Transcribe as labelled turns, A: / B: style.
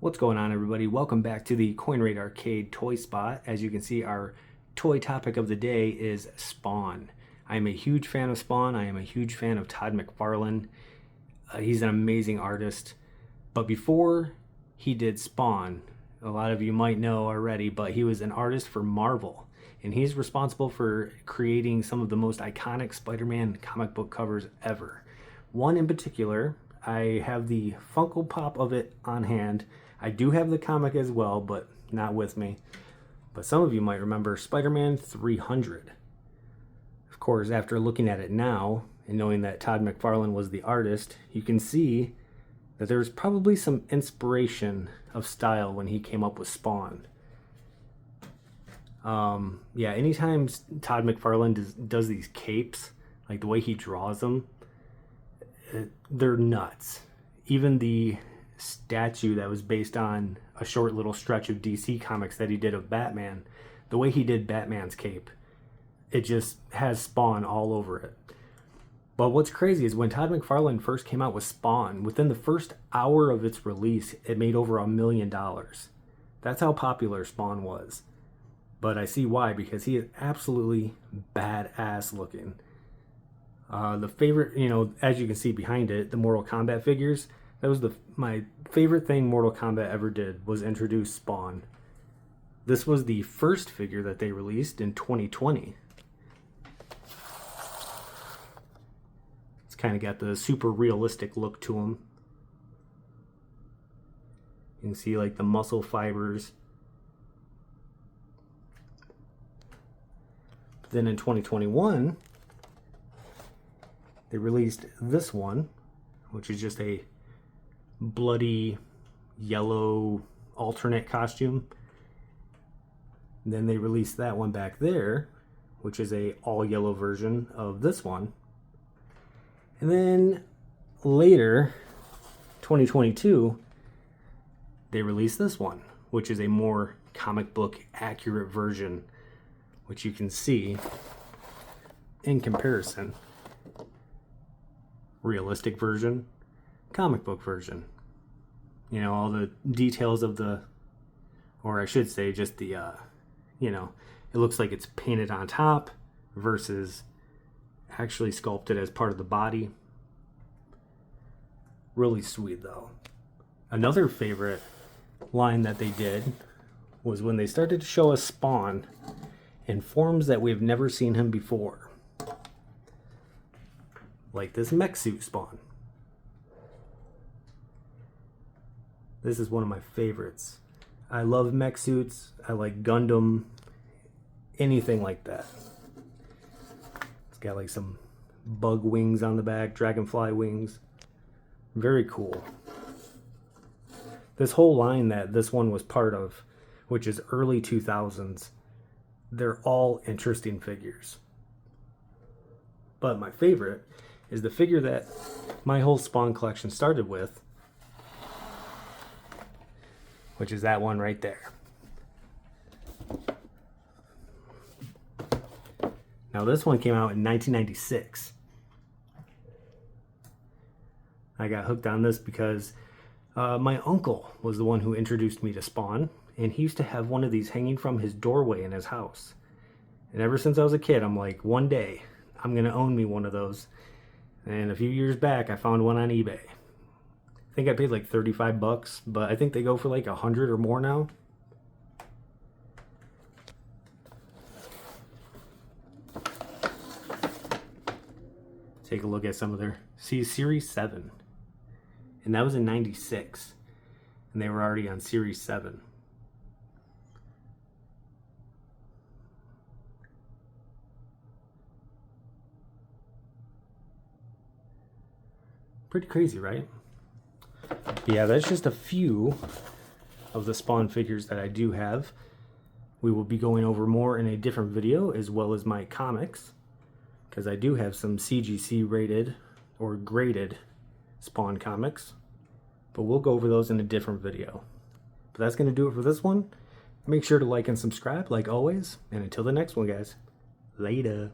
A: What's going on, everybody? Welcome back to the Coin Rate Arcade Toy Spot. As you can see, our toy topic of the day is Spawn. I am a huge fan of Spawn. I am a huge fan of Todd McFarlane. He's an amazing artist. But before he did Spawn, a lot of you might know already, but he was an artist for Marvel. And he's responsible for creating some of the most iconic Spider-Man comic book covers ever. One in particular, I have the Funko Pop of it on hand. I do have the comic as well, but not with me. But some of you might remember Spider-Man 300. Of course, after looking at it now and knowing that Todd McFarlane was the artist, you can see that there's probably some inspiration of style when he came up with Spawn. Yeah, anytime Todd McFarlane does these capes, like the way he draws them, they're nuts. Even the statue that was based on a short little stretch of DC comics that he did of Batman, the way he did Batman's cape, it just has Spawn all over it. But what's crazy is when Todd McFarlane first came out with Spawn, within the first hour of its release, it made over $1 million. That's how popular Spawn was. But I see why, because he is absolutely badass looking. The favorite, as you can see behind it, the Mortal Kombat figures, that was my favorite thing Mortal Kombat ever did, was introduce Spawn. This was the first figure that they released in 2020. It's kind of got the super realistic look to him. You can see like the muscle fibers. Then in 2021, they released this one, which is just a bloody yellow alternate costume. Then they released that one back there, which is a all yellow version of this one. And then later, 2022, they released this one, which is a more comic book accurate version, which you can see in comparison. Realistic version, comic book version. All the details of or I should say just the, it looks like it's painted on top versus actually sculpted as part of the body. Really sweet though. Another favorite line that they did was when they started to show us Spawn in forms that we've never seen him before. Like this mech suit Spawn. This is one of my favorites. I love mech suits. I like Gundam. Anything like that. It's got like some bug wings on the back, dragonfly wings. Very cool. This whole line that this one was part of, which is early 2000s, they're all interesting figures. But my favorite is the figure that my whole Spawn collection started with, which is that one right there. Now this one came out in 1996. I got hooked on this because my uncle was the one who introduced me to Spawn, and he used to have one of these hanging from his doorway in his house. And ever since I was a kid, I'm like, one day I'm gonna own me one of those. And a few years back, I found one on eBay. I think I paid like 35 bucks, but I think they go for like 100 or more now. Take a look at some of their, Series 7. And that was in 96. And they were already on Series 7. Pretty crazy, right? Yeah, that's just a few of the Spawn figures that I do have. We will be going over more in a different video, as well as my comics, because I do have some CGC rated or graded Spawn comics, but we'll go over those in a different video. But that's going to do it for this one. Make sure to like and subscribe like always, and until the next one, guys, later.